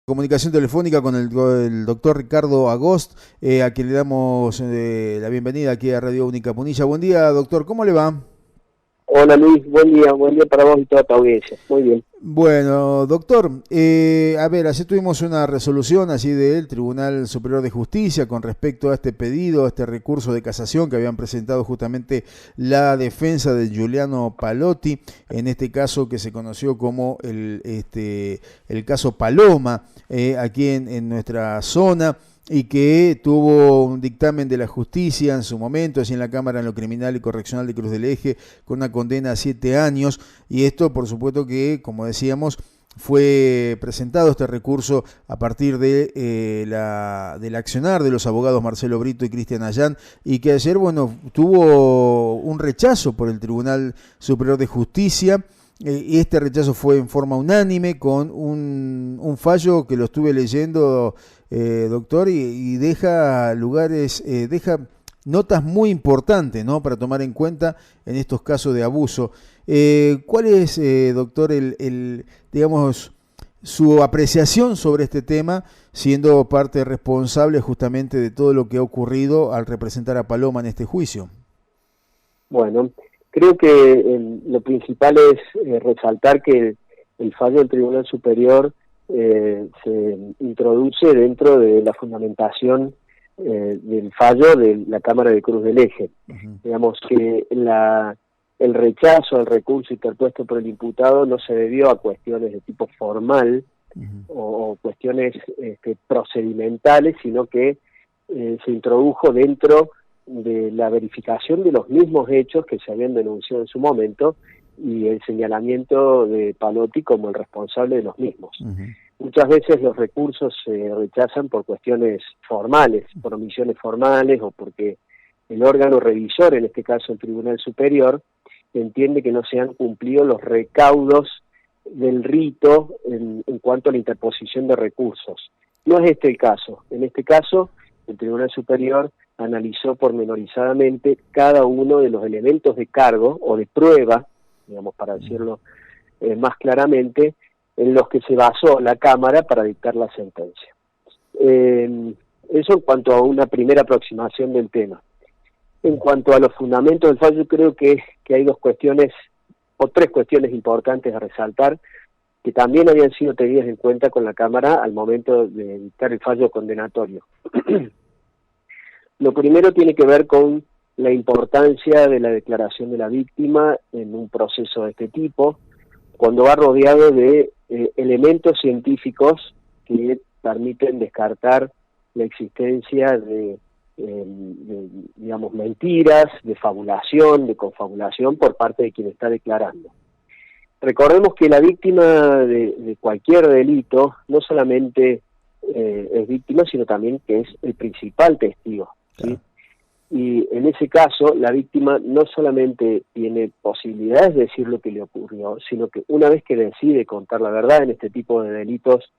Comunicación telefónica con el doctor Ricardo Agost, a quien le damos la bienvenida aquí a Radio Única Punilla. Buen día, doctor, ¿cómo le va? Hola Luis, buen día para vos y toda tu audiencia. Muy bien. Bueno, doctor, a ver, ayer tuvimos una resolución así del Tribunal Superior de Justicia con respecto a este pedido, a este recurso de casación que habían presentado justamente la defensa de Giuliano Palotti, en este caso que se conoció como el caso Paloma, aquí en nuestra zona, y que tuvo un dictamen de la justicia en su momento, así en la Cámara en lo Criminal y Correccional de Cruz del Eje, con una condena a 7 años, y esto por supuesto que, como decíamos, fue presentado este recurso a partir del accionar de los abogados Marcelo Brito y Cristian Ayán, y que ayer, bueno, tuvo un rechazo por el Tribunal Superior de Justicia. Y este rechazo fue en forma unánime con un fallo que lo estuve leyendo, doctor, y deja deja notas muy importantes, ¿no?, para tomar en cuenta en estos casos de abuso. ¿Cuál es, doctor, digamos, su apreciación sobre este tema, siendo parte responsable justamente de todo lo que ha ocurrido al representar a Paloma en este juicio? Bueno, creo que lo principal es resaltar que el fallo del Tribunal Superior se introduce dentro de la fundamentación del fallo de la Cámara de Cruz del Eje. Uh-huh. Digamos que el rechazo al recurso interpuesto por el imputado no se debió a cuestiones de tipo formal, uh-huh, o cuestiones procedimentales, sino que se introdujo dentro de la verificación de los mismos hechos que se habían denunciado en su momento y el señalamiento de Palotti como el responsable de los mismos. Uh-huh. Muchas veces los recursos se rechazan por cuestiones formales, por omisiones formales, o porque el órgano revisor, en este caso el Tribunal Superior, entiende que no se han cumplido los recaudos del rito en cuanto a la interposición de recursos. No es este el caso. En este caso, el Tribunal Superior analizó pormenorizadamente cada uno de los elementos de cargo o de prueba, digamos, para decirlo más claramente, en los que se basó la Cámara para dictar la sentencia. Eso en cuanto a una primera aproximación del tema. En cuanto a los fundamentos del fallo, creo que hay dos cuestiones, o tres cuestiones importantes a resaltar, que también habían sido tenidas en cuenta con la Cámara al momento de dictar el fallo condenatorio. Lo primero tiene que ver con la importancia de la declaración de la víctima en un proceso de este tipo, cuando va rodeado de elementos científicos que permiten descartar la existencia de digamos, mentiras, de fabulación, de confabulación por parte de quien está declarando. Recordemos que la víctima de cualquier delito no solamente es víctima, sino también que es el principal testigo, ¿sí? Y en ese caso, la víctima no solamente tiene posibilidades de decir lo que le ocurrió, sino que una vez que decide contar la verdad en este tipo de delitos,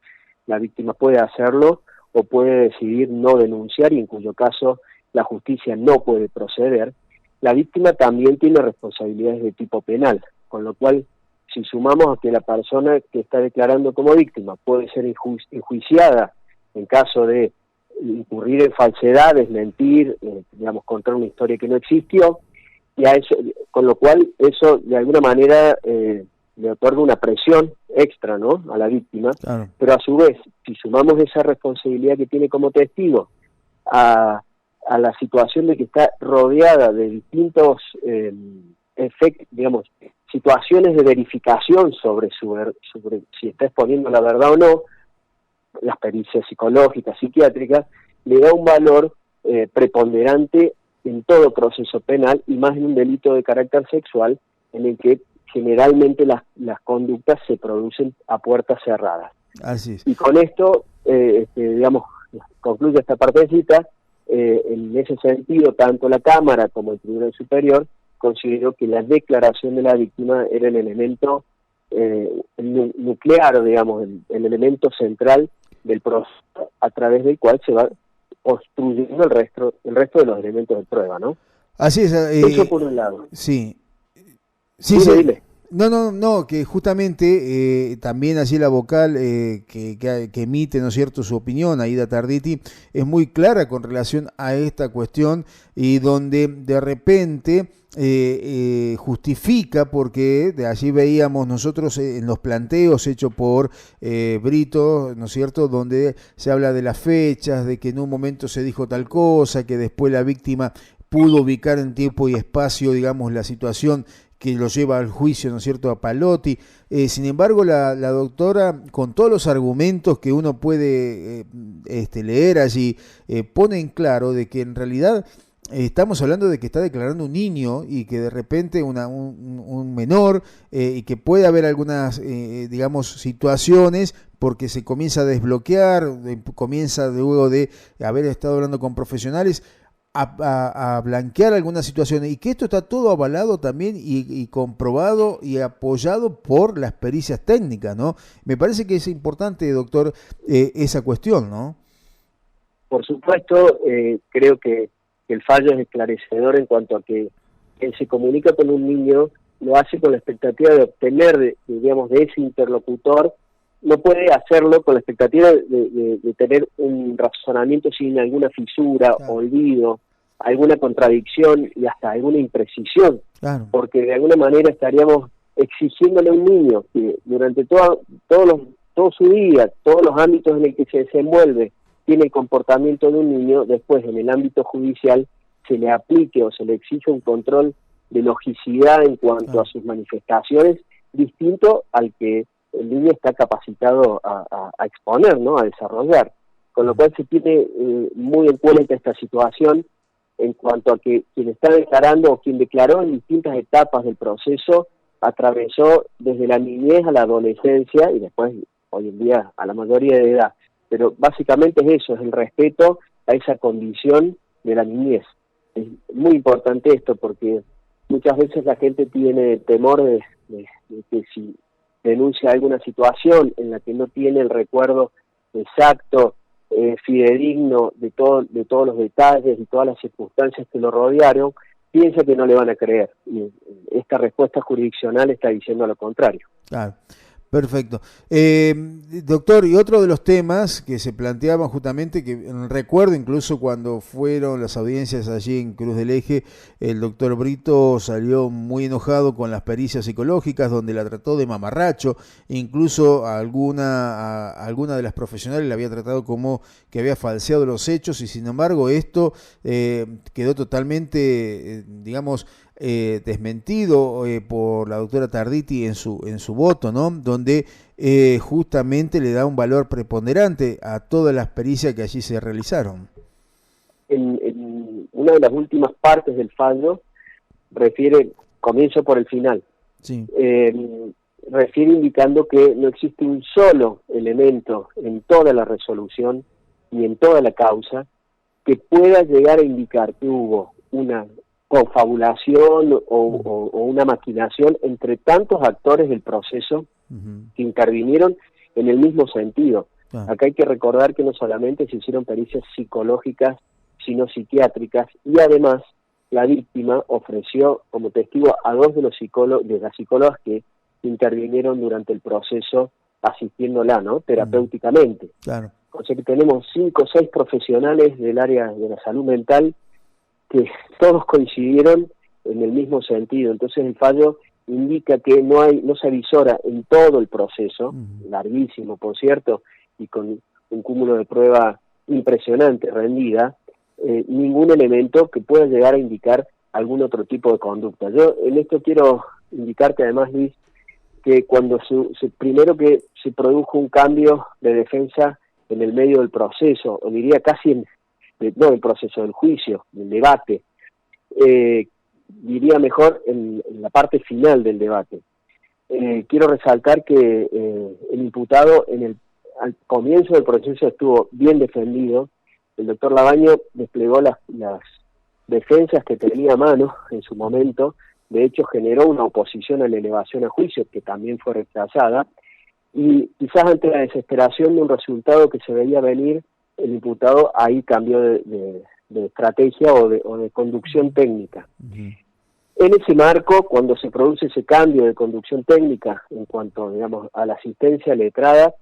la víctima puede hacerlo o puede decidir no denunciar, y en cuyo caso la justicia no puede proceder. La víctima también tiene responsabilidades de tipo penal, con lo cual, si sumamos a que la persona que está declarando como víctima puede ser enjuiciada en caso de incurrir en falsedades, mentir, digamos, contar una historia que no existió, y a eso, con lo cual eso de alguna manera le otorga una presión extra, ¿no?, a la víctima. Claro. Pero a su vez, si sumamos esa responsabilidad que tiene como testigo a la situación de que está rodeada de distintos efectos, digamos, situaciones de verificación sobre si está exponiendo la verdad o no, las pericias psicológicas, psiquiátricas, le da un valor preponderante en todo proceso penal, y más en un delito de carácter sexual, en el que generalmente las conductas se producen a puertas cerradas. Así es. Y con esto, digamos, concluye esta partecita. En ese sentido, tanto la Cámara como el Tribunal Superior consideró que la declaración de la víctima era el elemento nuclear, digamos, el elemento central del proceso a través del cual se va construyendo el resto de los elementos de prueba, ¿no? Así es. Eso por un lado. Sí. Sí, dile. No, que justamente también allí la vocal que emite, ¿no es cierto?, su opinión, Aida Tarditi, es muy clara con relación a esta cuestión y donde de repente justifica, porque de allí veíamos nosotros en los planteos hechos por Brito, ¿no es cierto?, donde se habla de las fechas, de que en un momento se dijo tal cosa, que después la víctima pudo ubicar en tiempo y espacio, digamos, la situación que lo lleva al juicio, ¿no es cierto?, a Palotti. Sin embargo, la doctora, con todos los argumentos que uno puede leer allí, pone en claro de que en realidad estamos hablando de que está declarando un niño y que de repente un menor y que puede haber algunas, digamos, situaciones porque se comienza a desbloquear, comienza luego de haber estado hablando con profesionales, a blanquear algunas situaciones y que esto está todo avalado también y comprobado y apoyado por las pericias técnicas, ¿no? Me parece que es importante, doctor, esa cuestión, ¿no? Por supuesto, creo que el fallo es esclarecedor en cuanto a que quien se comunica con un niño lo hace con la expectativa de obtener, digamos, de ese interlocutor, no puede hacerlo con la expectativa de tener un razonamiento sin alguna fisura, claro, olvido, alguna contradicción y hasta alguna imprecisión, claro, porque de alguna manera estaríamos exigiéndole a un niño que durante todo su día, todos los ámbitos en el que se desenvuelve, tiene el comportamiento de un niño, después en el ámbito judicial se le aplique o se le exige un control de logicidad en cuanto a sus manifestaciones, distinto al que el niño está capacitado a exponer, ¿no?, a desarrollar. Con lo cual se tiene muy en cuenta esta situación en cuanto a que quien está declarando o quien declaró en distintas etapas del proceso atravesó desde la niñez a la adolescencia y después, hoy en día, a la mayoría de edad. Pero básicamente es eso, es el respeto a esa condición de la niñez. Es muy importante esto porque muchas veces la gente tiene temor de que si denuncia alguna situación en la que no tiene el recuerdo exacto, fidedigno de todos los detalles y todas las circunstancias que lo rodearon, piensa que no le van a creer. Y esta respuesta jurisdiccional está diciendo lo contrario. Claro. Perfecto. Doctor, y otro de los temas que se planteaban justamente, que recuerdo incluso cuando fueron las audiencias allí en Cruz del Eje, el doctor Brito salió muy enojado con las pericias psicológicas, donde la trató de mamarracho, incluso a alguna de las profesionales la había tratado como que había falseado los hechos, y sin embargo esto quedó totalmente, digamos, desmentido por la doctora Tarditi en su voto, ¿no?, donde justamente le da un valor preponderante a todas las pericias que allí se realizaron. En una de las últimas partes del fallo comienzo por el final, sí. Refiere indicando que no existe un solo elemento en toda la resolución ni en toda la causa que pueda llegar a indicar que hubo una confabulación o una maquinación entre tantos actores del proceso que intervinieron en el mismo sentido. Acá hay que recordar que no solamente se hicieron pericias psicológicas, sino psiquiátricas, y además la víctima ofreció como testigo a dos de las psicólogas que intervinieron durante el proceso asistiéndola, ¿no?, terapéuticamente. Claro. O sea que tenemos 5 o 6 profesionales del área de la salud mental que todos coincidieron en el mismo sentido. Entonces el fallo indica que no se avisora en todo el proceso, larguísimo por cierto, y con un cúmulo de prueba impresionante rendida, ningún elemento que pueda llegar a indicar algún otro tipo de conducta. Yo en esto quiero indicarte además, Luis, que cuando primero que se produjo un cambio de defensa en el medio del proceso, o diría casi no del proceso, del juicio, del debate, diría mejor en la parte final del debate. Quiero resaltar que el imputado al comienzo del proceso estuvo bien defendido. El doctor Labaño desplegó las defensas que tenía a mano en su momento. De hecho, generó una oposición a la elevación a juicio que también fue rechazada, y quizás ante la desesperación de un resultado que se veía venir, el imputado ahí cambió de estrategia o de conducción técnica. En ese marco, cuando se produce ese cambio de conducción técnica en cuanto, digamos, a la asistencia letrada,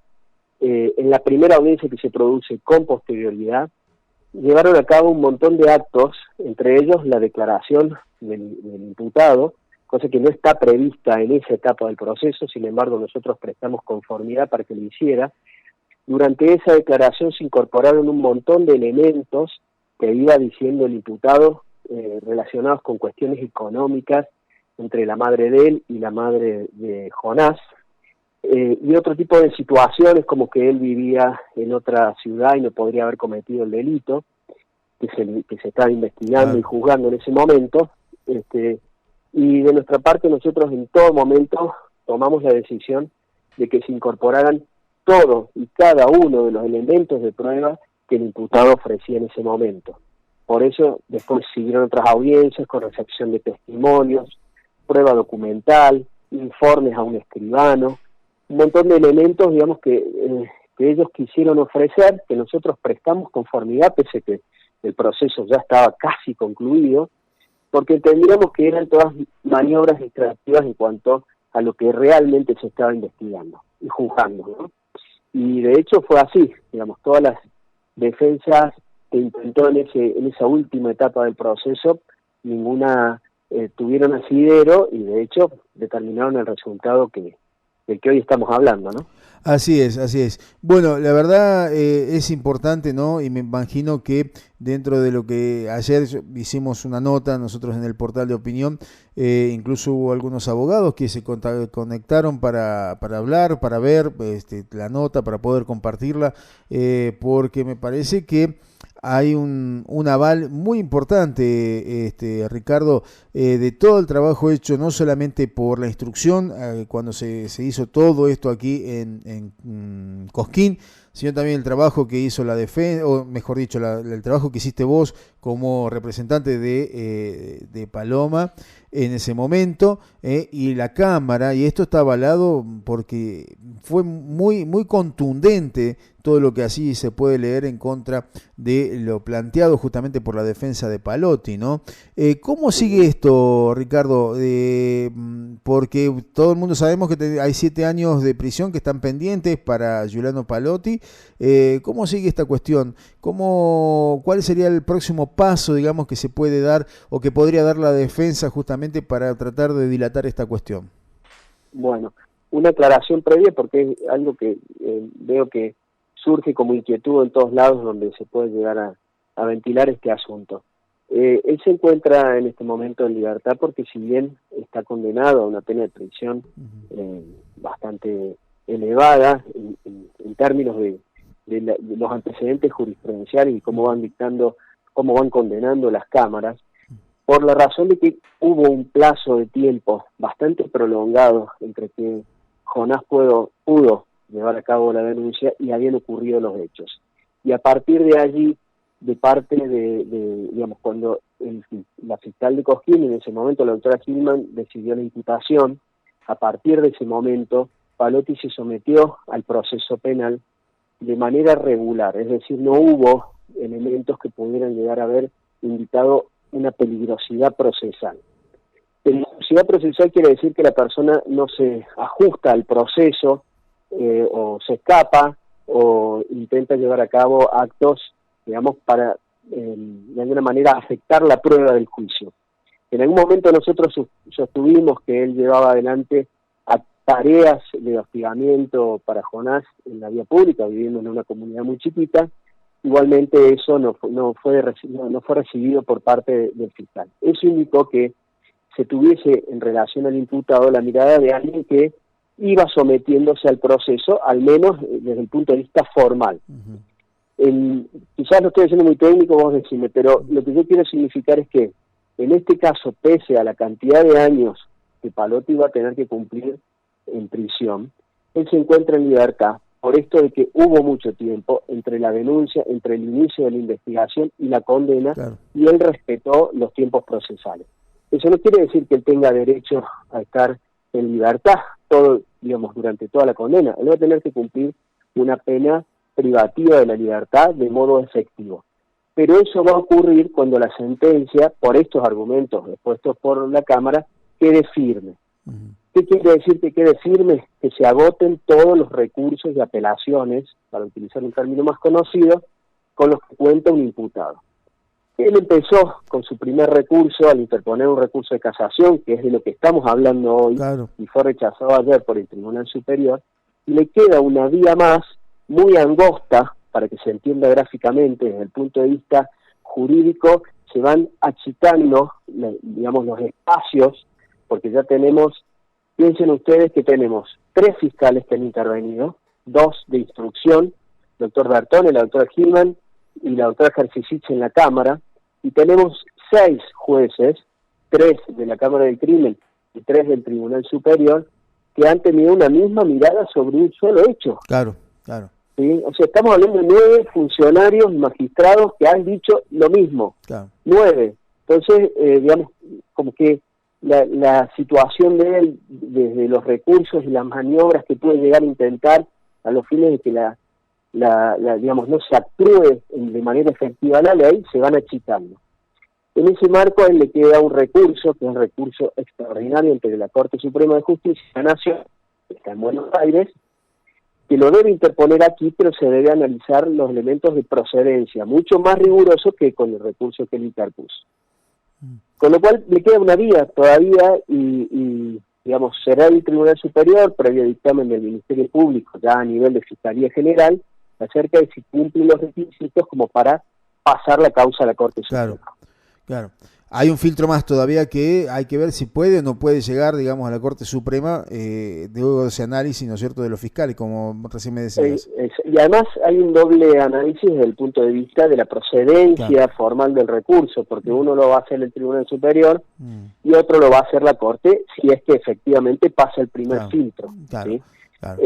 en la primera audiencia que se produce con posterioridad, llevaron a cabo un montón de actos, entre ellos la declaración del imputado, cosa que no está prevista en esa etapa del proceso. Sin embargo, nosotros prestamos conformidad para que lo hiciera. Durante esa declaración se incorporaron un montón de elementos que iba diciendo el imputado, relacionados con cuestiones económicas entre la madre de él y la madre de Jonás, y otro tipo de situaciones como que él vivía en otra ciudad y no podría haber cometido el delito que se estaba investigando y juzgando en ese momento. Y de nuestra parte nosotros en todo momento tomamos la decisión de que se incorporaran todos y cada uno de los elementos de prueba que el imputado ofrecía en ese momento. Por eso después siguieron otras audiencias con recepción de testimonios, prueba documental, informes a un escribano, un montón de elementos, digamos, que ellos quisieron ofrecer, que nosotros prestamos conformidad, pese a que el proceso ya estaba casi concluido, porque entendíamos que eran todas maniobras distractivas en cuanto a lo que realmente se estaba investigando y juzgando, ¿no? Y de hecho fue así, digamos, todas las defensas que intentó en esa última etapa del proceso, ninguna tuvieron asidero y de hecho determinaron el resultado del que hoy estamos hablando, ¿no? Así es, así es. Bueno, la verdad es importante, ¿no? Y me imagino que dentro de lo que ayer hicimos una nota nosotros en el portal de opinión, incluso hubo algunos abogados que se conectaron para hablar, para ver la nota, para poder compartirla, porque me parece que hay un aval muy importante, Ricardo, de todo el trabajo hecho, no solamente por la instrucción, cuando se hizo todo esto aquí en Cosquín, sino también el trabajo que hizo la defensa, o mejor dicho, el trabajo que hiciste vos como representante de Paloma en ese momento, y la Cámara, y esto está avalado porque fue muy, muy contundente todo lo que así se puede leer en contra de lo planteado justamente por la defensa de Palotti, ¿no? ¿Cómo sigue esto, Ricardo? Porque todo el mundo sabemos que hay 7 años de prisión que están pendientes para Giuliano Palotti. ¿Cómo sigue esta cuestión? ¿Cuál sería el próximo paso, digamos, que se puede dar o que podría dar la defensa justamente para tratar de dilatar esta cuestión? Bueno, una aclaración previa porque es algo que veo que surge como inquietud en todos lados donde se puede llegar a ventilar este asunto. Él se encuentra en este momento en libertad porque si bien está condenado a una pena de prisión bastante elevada en términos de los antecedentes jurisprudenciales y cómo van condenando las cámaras, por la razón de que hubo un plazo de tiempo bastante prolongado entre que Jonás pudo llevar a cabo la denuncia y habían ocurrido los hechos. Y a partir de allí, de parte digamos, cuando la fiscal de Cosquín, en ese momento la doctora Hillman, decidió la imputación, a partir de ese momento, Palotti se sometió al proceso penal de manera regular, es decir, no hubo elementos que pudieran llegar a haber indicado una peligrosidad procesal. Peligrosidad procesal quiere decir que la persona no se ajusta al proceso, o se escapa o intenta llevar a cabo actos, digamos, para de alguna manera afectar la prueba del juicio. En algún momento nosotros sostuvimos que él llevaba adelante tareas de hostigamiento para Jonás en la vía pública, viviendo en una comunidad muy chiquita. Igualmente eso no fue recibido por parte del fiscal. Eso indicó que se tuviese en relación al imputado la mirada de alguien que iba sometiéndose al proceso, al menos desde el punto de vista formal. Quizás lo estoy diciendo muy técnico, vos decime, pero lo que yo quiero significar es que en este caso, pese a la cantidad de años que Palotti iba a tener que cumplir en prisión, él se encuentra en libertad por esto de que hubo mucho tiempo entre la denuncia, entre el inicio de la investigación y la condena, claro, y él respetó los tiempos procesales. Eso no quiere decir que él tenga derecho a estar en libertad durante toda la condena. Él va a tener que cumplir una pena privativa de la libertad de modo efectivo. pero eso va a ocurrir cuando la sentencia, por estos argumentos expuestos por la Cámara, quede firme. ¿Qué quiere decir que quede firme? Que se agoten todos los recursos de apelaciones, para utilizar un término más conocido, con los que cuenta un imputado. Él empezó con su primer recurso al interponer un recurso de casación, que es de lo que estamos hablando hoy, Claro. y fue rechazado ayer por el Tribunal Superior, y le queda una vía más, muy angosta, para que se entienda gráficamente desde el punto de vista jurídico, se van achicando, digamos, los espacios, porque ya tenemos, piensen ustedes que tenemos 3 fiscales que han intervenido, 2 de instrucción, el doctor Bertone, la doctora Gilman y la doctora Jersicich en la Cámara, y tenemos 6 jueces, 3 de la Cámara del Crimen y 3 del Tribunal Superior, que han tenido una misma mirada sobre un solo hecho. Claro, claro. ¿Sí? O sea, estamos hablando de 9 funcionarios y magistrados que han dicho lo mismo. Claro. 9. Entonces, digamos, como que la situación de él, desde los recursos y las maniobras que puede llegar a intentar a los fines de que digamos, no se actúe de manera efectiva la ley, se van achicando. En ese marco a él le queda un recurso, que es un recurso extraordinario ante la Corte Suprema de Justicia de la Nación, que está en Buenos Aires, que lo debe interponer aquí, pero se debe analizar los elementos de procedencia, mucho más riguroso que con el recurso que él interpuso. Con lo cual le queda una vía todavía y digamos, será el Tribunal Superior, previo dictamen del Ministerio Público, ya a nivel de Fiscalía General, acerca de si cumplen los requisitos como para pasar la causa a la Corte Suprema. Claro, claro. Hay un filtro más todavía que hay que ver si puede o no puede llegar, digamos, a la Corte Suprema, luego de ese análisis, ¿no es cierto?, de los fiscales, como recién me decías. Y además hay un doble análisis desde el punto de vista de la procedencia formal del recurso, porque uno lo va a hacer el Tribunal Superior y otro lo va a hacer la Corte, si es que efectivamente pasa el primer filtro. Claro, ¿sí? claro.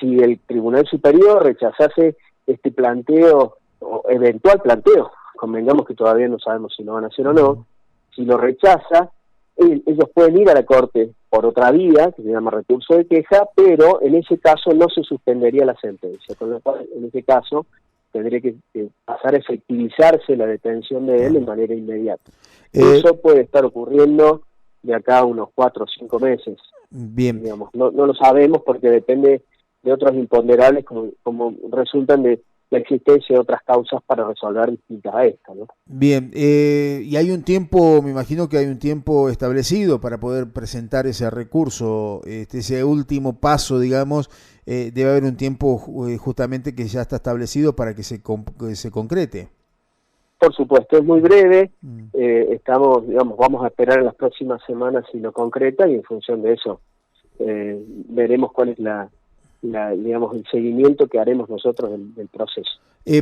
Si el Tribunal Superior rechazase este planteo, o eventual planteo, convengamos que todavía no sabemos si lo van a hacer o no, si lo rechaza, ellos pueden ir a la Corte por otra vía, que se llama recurso de queja, pero en ese caso no se suspendería la sentencia, con lo cual en ese caso tendría que pasar a efectivizarse la detención de él de manera inmediata. Eso puede estar ocurriendo de acá a unos 4 o 5 meses. Bien. Digamos, no lo sabemos porque depende de otros imponderables como resultan de la existencia de otras causas para resolver distintas a esta, ¿no? Bien, y hay un tiempo, me imagino que hay un tiempo establecido para poder presentar ese recurso, ese último paso, digamos, debe haber un tiempo justamente que ya está establecido para que se concrete. Por supuesto, es muy breve, vamos a esperar en las próximas semanas si lo concreta y en función de eso veremos cuál es digamos, el seguimiento que haremos nosotros del proceso.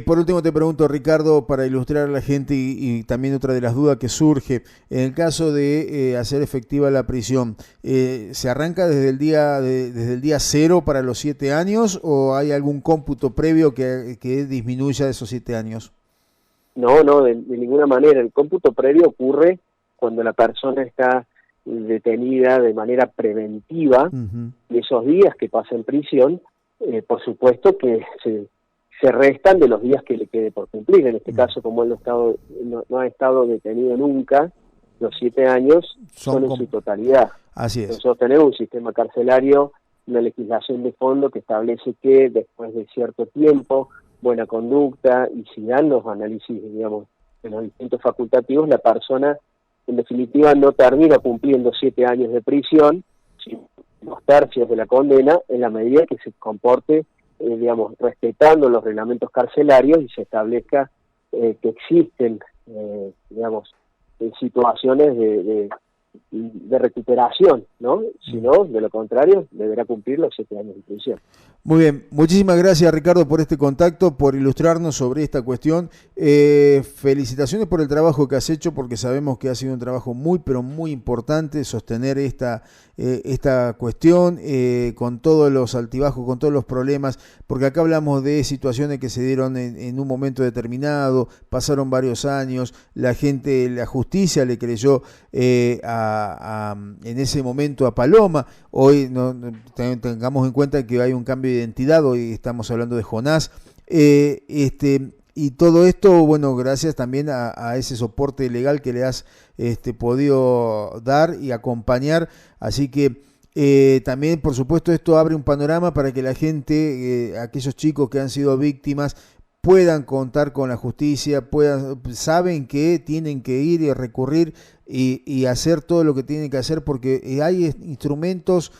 Por último te pregunto, Ricardo, para ilustrar a la gente y también otra de las dudas que surge, en el caso de hacer efectiva la prisión, ¿se arranca desde el día 0 para los 7 años o hay algún cómputo previo que disminuya esos 7 años? No, de ninguna manera. El cómputo previo ocurre cuando la persona está detenida de manera preventiva, y esos días que pasa en prisión, por supuesto que se restan de los días que le quede por cumplir. En este caso, como él no ha estado detenido nunca, los 7 años son en su totalidad. Así es. Nosotros tenemos un sistema carcelario, una legislación de fondo que establece que después de cierto tiempo, buena conducta, y si dan los análisis, digamos, de los distintos facultativos, la persona en definitiva no termina cumpliendo 7 años de prisión, sino 2/3 de la condena, en la medida que se comporte, digamos, respetando los reglamentos carcelarios y se establezca que existen, digamos, situaciones de recuperación, ¿no? Si no, de lo contrario, deberá cumplir los 7 años de prisión. Muy bien, muchísimas gracias, Ricardo, por este contacto, por ilustrarnos sobre esta cuestión. Felicitaciones por el trabajo que has hecho, porque sabemos que ha sido un trabajo muy, pero muy importante sostener esta cuestión con todos los altibajos, con todos los problemas, porque acá hablamos de situaciones que se dieron en un momento determinado, pasaron varios años, la justicia le creyó en ese momento a Paloma. Hoy tengamos en cuenta que hay un cambio de identidad, hoy estamos hablando de Jonás. Y todo esto, bueno, gracias también a ese soporte legal que le has podido dar y acompañar. Así que también, por supuesto, esto abre un panorama para que la gente, aquellos chicos que han sido víctimas, puedan contar con la justicia, saben que tienen que ir y recurrir y hacer todo lo que tienen que hacer, porque hay instrumentos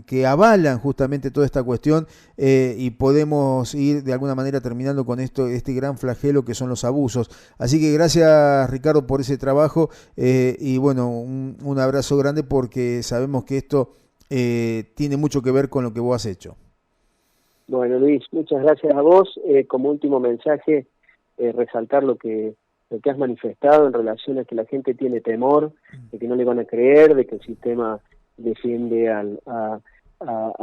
que avalan justamente toda esta cuestión, y podemos ir de alguna manera terminando con este gran flagelo que son los abusos. Así que gracias, Ricardo, por ese trabajo, y bueno, un abrazo grande, porque sabemos que esto tiene mucho que ver con lo que vos has hecho. Bueno, Luis, muchas gracias a vos. Como último mensaje, resaltar lo que has manifestado en relación a que la gente tiene temor, de que no le van a creer, de que el sistema defiende a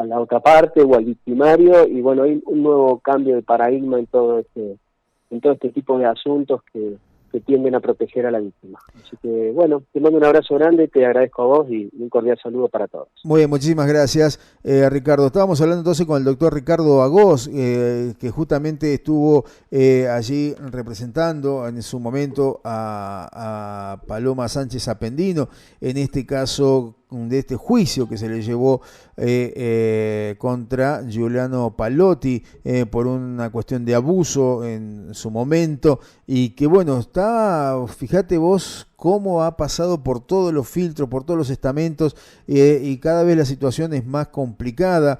la otra parte o al victimario, y bueno, hay un nuevo cambio de paradigma en todo este tipo de asuntos que tienden a proteger a la víctima. Así que bueno, te mando un abrazo grande, te agradezco a vos y un cordial saludo para todos. Muy bien, muchísimas gracias, Ricardo. Estábamos hablando entonces con el doctor Ricardo Agós, que justamente estuvo allí representando en su momento a Paloma Sánchez Apendino, en este caso de este juicio que se le llevó contra Giuliano Palotti por una cuestión de abuso en su momento, y que bueno, fíjate vos cómo ha pasado por todos los filtros, por todos los estamentos, y cada vez la situación es más complicada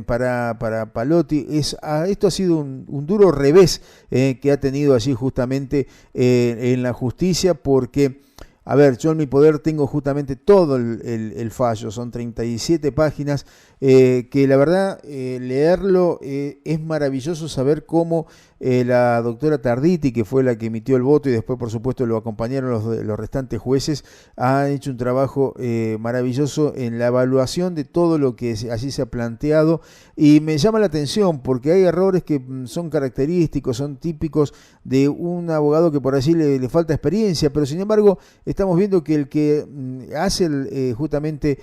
para Palotti. Esto ha sido un duro revés que ha tenido allí justamente en la justicia, porque a ver, yo en mi poder tengo justamente todo el fallo, son 37 páginas, que la verdad leerlo es maravilloso, saber cómo la doctora Tarditi, que fue la que emitió el voto y después por supuesto lo acompañaron los restantes jueces, ha hecho un trabajo maravilloso en la evaluación de todo lo que allí se ha planteado, y me llama la atención porque hay errores que son característicos, son típicos de un abogado que por allí le falta experiencia, pero sin embargo estamos viendo que el que hace justamente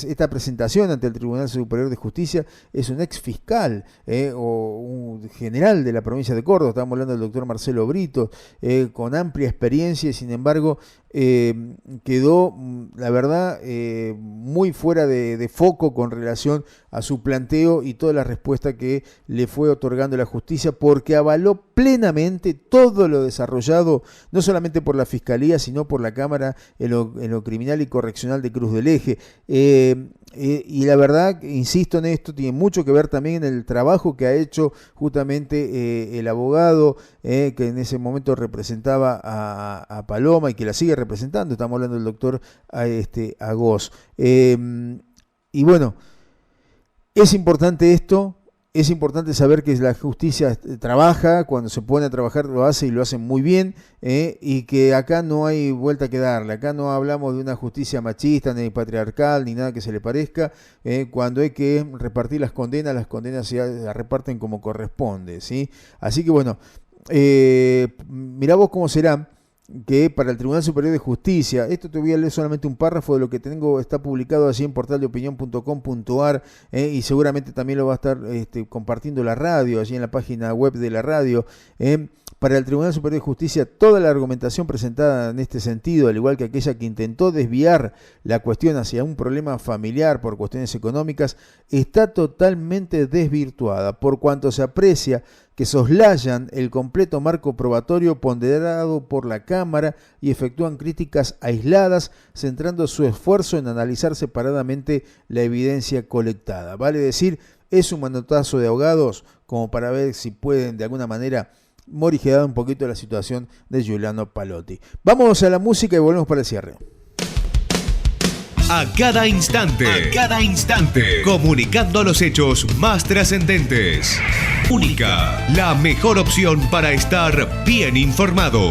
esta presentación ante el Tribunal Superior de Justicia es un ex fiscal o un general de la provincia de Córdoba. Estamos hablando del doctor Marcelo Brito, con amplia experiencia, y sin embargo quedó, la verdad, muy fuera de foco con relación a su planteo y toda la respuesta que le fue otorgando la justicia, porque avaló plenamente todo lo desarrollado, no solamente por la Fiscalía, sino por la Cámara en lo criminal y correccional de Cruz del Eje. Y la verdad, insisto en esto, tiene mucho que ver también en el trabajo que ha hecho justamente el abogado que en ese momento representaba a Paloma y que la sigue representando. Estamos hablando del doctor Agós. Y bueno, es importante esto. Es importante saber que la justicia trabaja, cuando se pone a trabajar lo hace y lo hace muy bien, y que acá no hay vuelta que darle. Acá no hablamos de una justicia machista, ni patriarcal, ni nada que se le parezca. Cuando hay que repartir las condenas se reparten como corresponde, ¿sí? Así que bueno, mirá vos cómo será que para el Tribunal Superior de Justicia, esto te voy a leer solamente un párrafo de lo que tengo, está publicado allí en portaldeopinion.com.ar, y seguramente también lo va a estar compartiendo la radio, allí en la página web de la radio. Para el Tribunal Superior de Justicia, toda la argumentación presentada en este sentido, al igual que aquella que intentó desviar la cuestión hacia un problema familiar por cuestiones económicas, está totalmente desvirtuada, por cuanto se aprecia que soslayan el completo marco probatorio ponderado por la Cámara y efectúan críticas aisladas, centrando su esfuerzo en analizar separadamente la evidencia colectada. Vale decir, es un manotazo de ahogados como para ver si pueden de alguna manera morigerar un poquito la situación de Giuliano Palotti. Vamos a la música y volvemos para el cierre. A cada instante, comunicando los hechos más trascendentes. Única, la mejor opción para estar bien informado.